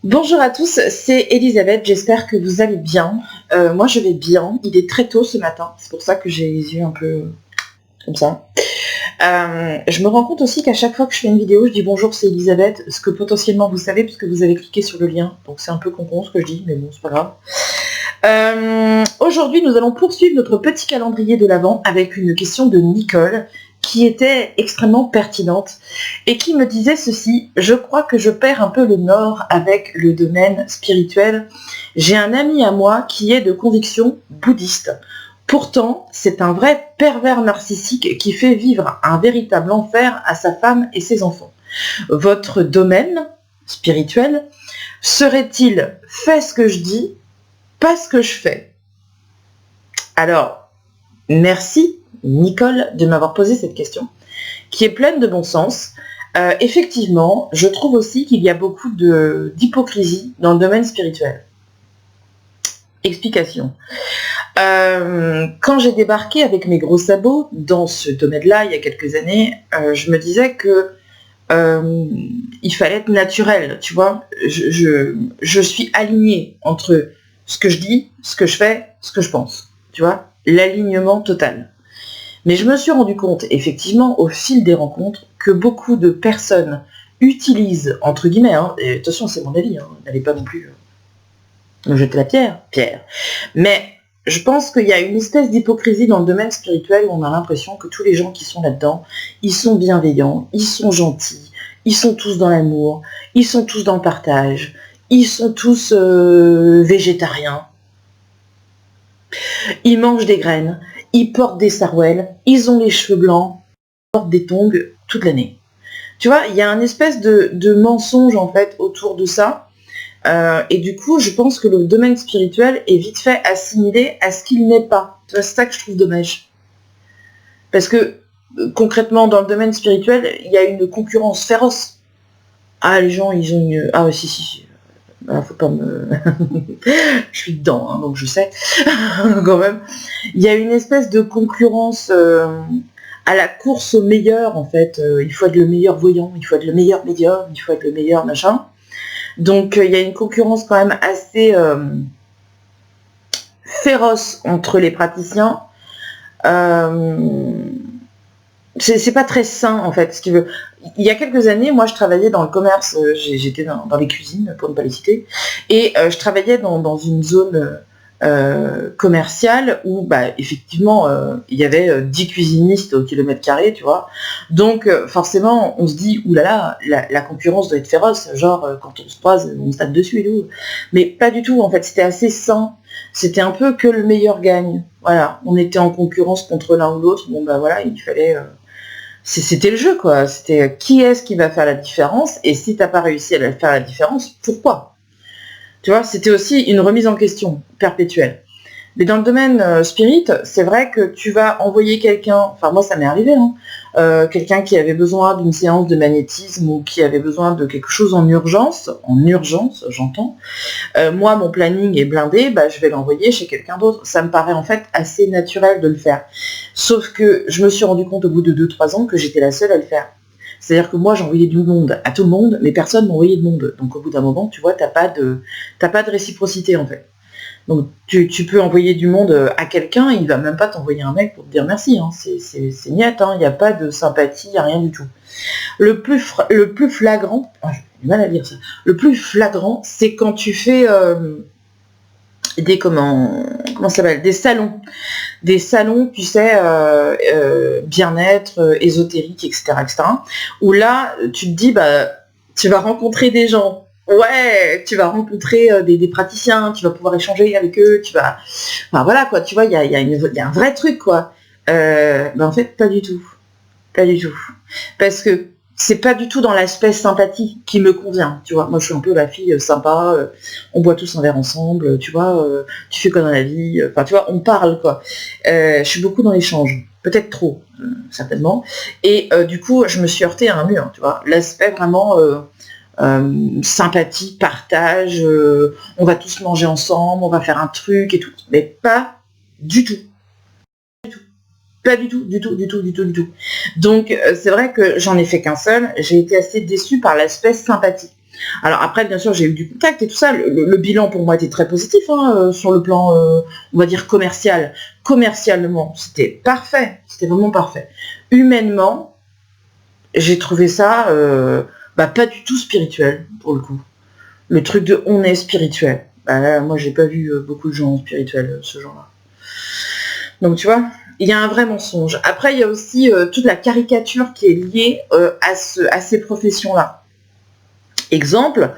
Bonjour à tous, c'est Elisabeth, j'espère que vous allez bien. Moi je vais bien, il est très tôt ce matin, c'est pour ça que j'ai les yeux un peu comme ça. Je me rends compte aussi qu'à chaque fois que je fais une vidéo, je dis bonjour c'est Elisabeth, ce que potentiellement vous savez puisque vous avez cliqué sur le lien, donc c'est un peu con ce que je dis, mais bon c'est pas grave. Aujourd'hui nous allons poursuivre notre petit calendrier de l'Avent avec une question de Nicole qui était extrêmement pertinente et qui me disait ceci: je crois que je perds un peu le nord avec le domaine spirituel. J'ai un ami à moi qui est de conviction bouddhiste. Pourtant, c'est un vrai pervers narcissique qui fait vivre un véritable enfer à sa femme et ses enfants. Votre domaine spirituel serait-il fait ce que je dis, pas ce que je fais? Alors, merci Nicole de m'avoir posé cette question, qui est pleine de bon sens. Effectivement, je trouve aussi qu'il y a beaucoup d'hypocrisie dans le domaine spirituel. Explication. Quand j'ai débarqué avec mes gros sabots dans ce domaine-là, il y a quelques années, je me disais que il fallait être naturel, tu vois. Je suis alignée entre ce que je dis, ce que je fais, ce que je pense, tu vois. L'alignement total. Mais je me suis rendu compte, effectivement, au fil des rencontres, que beaucoup de personnes utilisent, entre guillemets, et attention, c'est mon avis, n'allez pas non plus me jeter la pierre, mais je pense qu'il y a une espèce d'hypocrisie dans le domaine spirituel où on a l'impression que tous les gens qui sont là-dedans, ils sont bienveillants, ils sont gentils, ils sont tous dans l'amour, ils sont tous dans le partage, ils sont tous végétariens, ils mangent des graines, ils portent des sarouels, ils ont les cheveux blancs, ils portent des tongs toute l'année. Tu vois, il y a un espèce de mensonge en fait autour de ça. Et du coup, je pense que le domaine spirituel est vite fait assimilé à ce qu'il n'est pas. C'est ça que je trouve dommage. Parce que concrètement, dans le domaine spirituel, il y a une concurrence féroce. Ah, les gens, ils ont une... Ah ouais, si. Faut pas me... je suis dedans, donc je sais. Quand même. Il y a une espèce de concurrence à la course au meilleur, en fait. Il faut être le meilleur voyant, il faut être le meilleur médium, il faut être le meilleur machin. Donc il y a une concurrence quand même assez féroce entre les praticiens. C'est pas très sain en fait, ce qu'il veut. Il y a quelques années, moi je travaillais dans le commerce, j'étais dans les cuisines, pour ne pas les citer, et je travaillais dans une zone commerciale où effectivement il y avait 10 cuisinistes au kilomètre carré, tu vois. Donc forcément on se dit oulala, la concurrence doit être féroce, genre quand on se croise on se tape dessus et tout. Mais pas du tout en fait, c'était assez sain. C'était un peu que le meilleur gagne. Voilà, on était en concurrence contre l'un ou l'autre. Bon voilà, il fallait... C'était le jeu quoi. C'était qui est-ce qui va faire la différence, et si t'as pas réussi à faire la différence, pourquoi? Tu vois, c'était aussi une remise en question perpétuelle. Mais dans le domaine spirit, c'est vrai que tu vas envoyer quelqu'un, enfin moi ça m'est arrivé, quelqu'un qui avait besoin d'une séance de magnétisme ou qui avait besoin de quelque chose en urgence j'entends. Moi mon planning est blindé, je vais l'envoyer chez quelqu'un d'autre. Ça me paraît en fait assez naturel de le faire. Sauf que je me suis rendu compte au bout de 2-3 ans que j'étais la seule à le faire. C'est-à-dire que moi j'envoyais du monde à tout le monde, mais personne m'envoyait de monde. Donc au bout d'un moment, tu vois, t'as pas de réciprocité en fait. Donc tu peux envoyer du monde à quelqu'un, il va même pas t'envoyer un mec pour te dire merci, c'est niette, il n'y a pas de sympathie, il n'y a rien du tout. Le plus flagrant, j'ai du mal à dire ça, le plus flagrant, c'est quand tu fais comment ça s'appelle, des salons, tu sais, bien-être, ésotérique, etc., où là, tu te dis, tu vas rencontrer des gens. Ouais, tu vas rencontrer des praticiens, tu vas pouvoir échanger avec eux, voilà quoi, tu vois, il y a un vrai truc quoi. En fait, pas du tout. Parce que c'est pas du tout dans l'aspect sympathie qui me convient, tu vois. Moi, je suis un peu la fille sympa, on boit tous un verre ensemble, tu vois, tu fais quoi dans la vie, enfin, tu vois, on parle, quoi. Je suis beaucoup dans l'échange, peut-être trop, certainement. Et du coup, je me suis heurtée à un mur, tu vois. L'aspect vraiment sympathie, partage, on va tous manger ensemble, on va faire un truc et tout. Mais pas du tout. Pas du tout. Donc c'est vrai que j'en ai fait qu'un seul, j'ai été assez déçue par l'aspect sympathie. Alors après, bien sûr, j'ai eu du contact et tout ça. Le bilan pour moi était très positif hein, sur le plan, on va dire, commercial. Commercialement, c'était parfait. C'était vraiment parfait. Humainement, j'ai trouvé ça pas du tout spirituel, pour le coup. Le truc de on est spirituel. Bah, là, moi, j'ai pas vu beaucoup de gens spirituels, ce genre-là. Donc, tu vois, il y a un vrai mensonge. Après, il y a aussi toute la caricature qui est liée à ces professions-là. Exemple,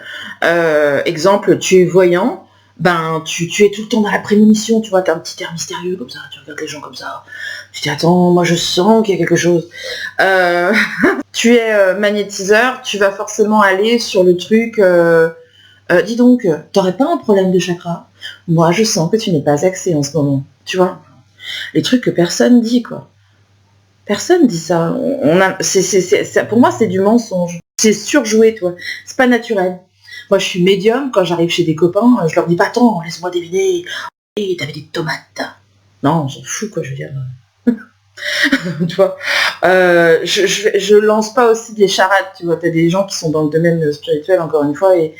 tu es voyant, ben tu es tout le temps dans la prémonition, tu vois, t'as un petit air mystérieux comme ça, tu regardes les gens comme ça, tu te dis attends, moi je sens qu'il y a quelque chose. Tu es magnétiseur, tu vas forcément aller sur le truc, dis donc, t'aurais pas un problème de chakra? Moi je sens que tu n'es pas axé en ce moment, tu vois. Les trucs que personne dit, quoi. Personne dit ça. Pour moi, c'est du mensonge. C'est surjoué, toi. C'est pas naturel. Moi, je suis médium. Quand j'arrive chez des copains, je leur dis pas, attends, laisse-moi deviner. Et t'avais des tomates. Non, on s'en fout, quoi, je veux dire. Tu vois. Je lance pas aussi des charades, tu vois. T'as des gens qui sont dans le domaine spirituel, encore une fois, et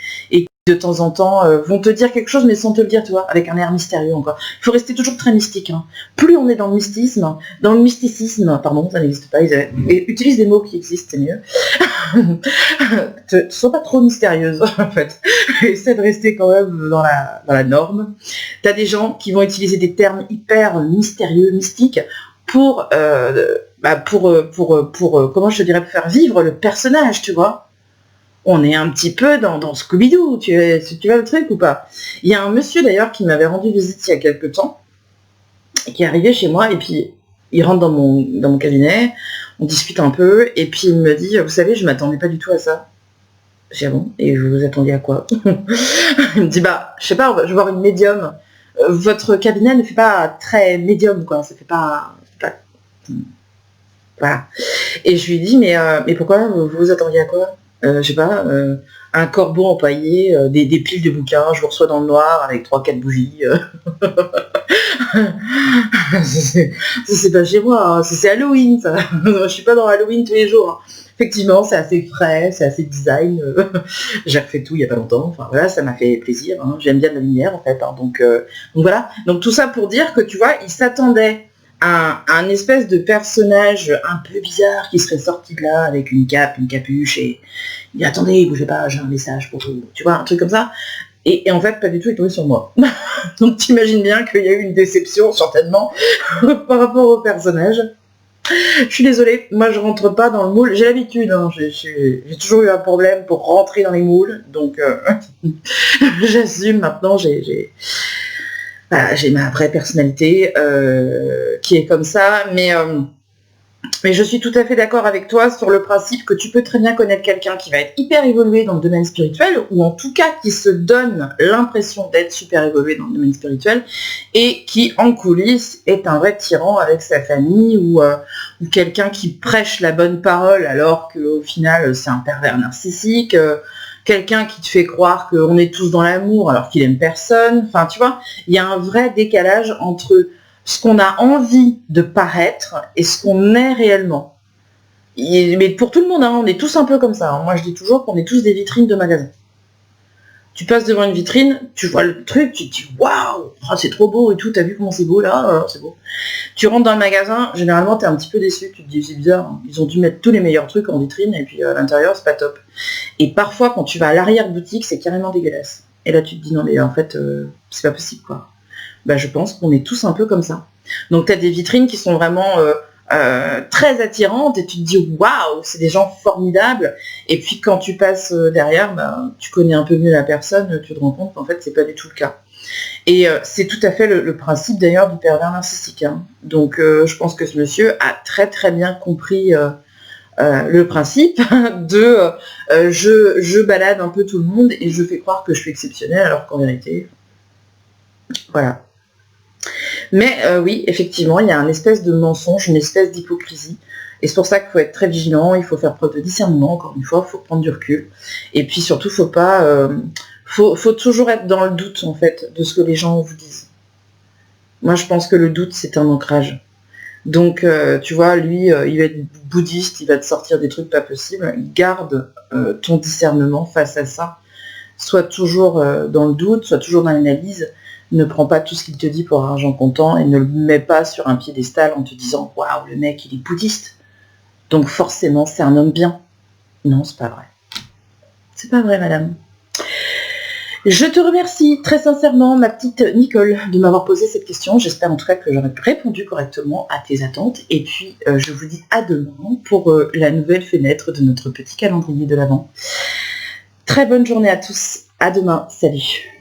de temps en temps vont te dire quelque chose mais sans te le dire, tu vois, avec un air mystérieux encore. Il faut rester toujours très mystique. Hein. Plus on est dans le mysticisme, pardon, ça n'existe pas, utilise des mots qui existent, c'est mieux. Ne sois pas trop mystérieuse, en fait. Essaie de rester quand même dans la norme. T'as des gens qui vont utiliser des termes hyper mystérieux, mystiques, pour comment je te dirais, pour faire vivre le personnage, tu vois. On est un petit peu dans Scooby-Doo, tu vois le truc ou pas? Il y a un monsieur d'ailleurs qui m'avait rendu visite il y a quelques temps, qui est arrivé chez moi et puis il rentre dans mon cabinet, on discute un peu et puis il me dit, vous savez, je m'attendais pas du tout à ça. J'ai dit, ah bon? Et vous vous attendiez à quoi? Il me dit, je sais pas, je vais voir une médium. Votre cabinet ne fait pas très médium, quoi, ça fait pas... Voilà. Et je lui dis, mais pourquoi vous vous attendiez à quoi? Je sais pas, un corbeau empaillé, des piles de bouquins, je vous reçois dans le noir avec 3-4 bougies. C'est pas chez moi, hein. C'est Halloween, ça. Je suis pas dans Halloween tous les jours. Hein. Effectivement, c'est assez frais, c'est assez design. J'ai refait tout il y a pas longtemps. Enfin voilà, ça m'a fait plaisir. Hein. J'aime bien la lumière en fait. Hein. Donc voilà. Donc tout ça pour dire que tu vois, il s'attendait un espèce de personnage un peu bizarre qui serait sorti de là avec une cape, une capuche et il dit attendez, bougez pas, j'ai un message pour vous, tu vois, un truc comme ça. Et en fait, pas du tout, il est tombé sur moi. Donc t'imagines bien qu'il y a eu une déception, certainement, par rapport au personnage. Je suis désolée, moi je rentre pas dans le moule, j'ai l'habitude, hein. J'ai toujours eu un problème pour rentrer dans les moules, donc j'assume maintenant, j'ai ma vraie personnalité qui est comme ça, mais je suis tout à fait d'accord avec toi sur le principe que tu peux très bien connaître quelqu'un qui va être hyper évolué dans le domaine spirituel, ou en tout cas qui se donne l'impression d'être super évolué dans le domaine spirituel, et qui en coulisses est un vrai tyran avec sa famille, ou quelqu'un qui prêche la bonne parole alors qu'au final c'est un pervers narcissique, quelqu'un qui te fait croire qu'on est tous dans l'amour alors qu'il aime personne. Enfin, tu vois, il y a un vrai décalage entre ce qu'on a envie de paraître et ce qu'on est réellement. Mais pour tout le monde, hein, on est tous un peu comme ça. Hein. Moi, je dis toujours qu'on est tous des vitrines de magasins. Tu passes devant une vitrine, tu vois le truc, tu te dis waouh, c'est trop beau et tout, t'as vu comment c'est beau là, c'est beau. Tu rentres dans le magasin, généralement t'es un petit peu déçu, tu te dis c'est bizarre, hein. Ils ont dû mettre tous les meilleurs trucs en vitrine et puis à l'intérieur c'est pas top. Et parfois quand tu vas à l'arrière-boutique, c'est carrément dégueulasse. Et là tu te dis non mais en fait c'est pas possible quoi. Je pense qu'on est tous un peu comme ça. Donc t'as des vitrines qui sont vraiment très attirantes et tu te dis waouh, c'est des gens formidables, et puis quand tu passes derrière, tu connais un peu mieux la personne, tu te rends compte qu'en fait c'est pas du tout le cas. Et c'est tout à fait le principe d'ailleurs du pervers narcissique. Hein. Donc je pense que ce monsieur a très très bien compris le principe de je balade un peu tout le monde et je fais croire que je suis exceptionnelle alors qu'en vérité, voilà. Mais oui, effectivement, il y a un espèce de mensonge, une espèce d'hypocrisie. Et c'est pour ça qu'il faut être très vigilant, il faut faire preuve de discernement, encore une fois, il faut prendre du recul. Et puis surtout, faut toujours être dans le doute, en fait, de ce que les gens vous disent. Moi, je pense que le doute, c'est un ancrage. Donc, tu vois, lui, il va être bouddhiste, il va te sortir des trucs pas possibles. Garde ton discernement face à ça. Sois toujours dans le doute, sois toujours dans l'analyse. Ne prends pas tout ce qu'il te dit pour argent comptant et ne le mets pas sur un piédestal en te disant « Waouh, le mec, il est bouddhiste. Donc forcément, c'est un homme bien. » Non, c'est pas vrai. C'est pas vrai, madame. Je te remercie très sincèrement, ma petite Nicole, de m'avoir posé cette question. J'espère en tout cas que j'aurai répondu correctement à tes attentes. Et puis, je vous dis à demain pour la nouvelle fenêtre de notre petit calendrier de l'Avent. Très bonne journée à tous. À demain. Salut.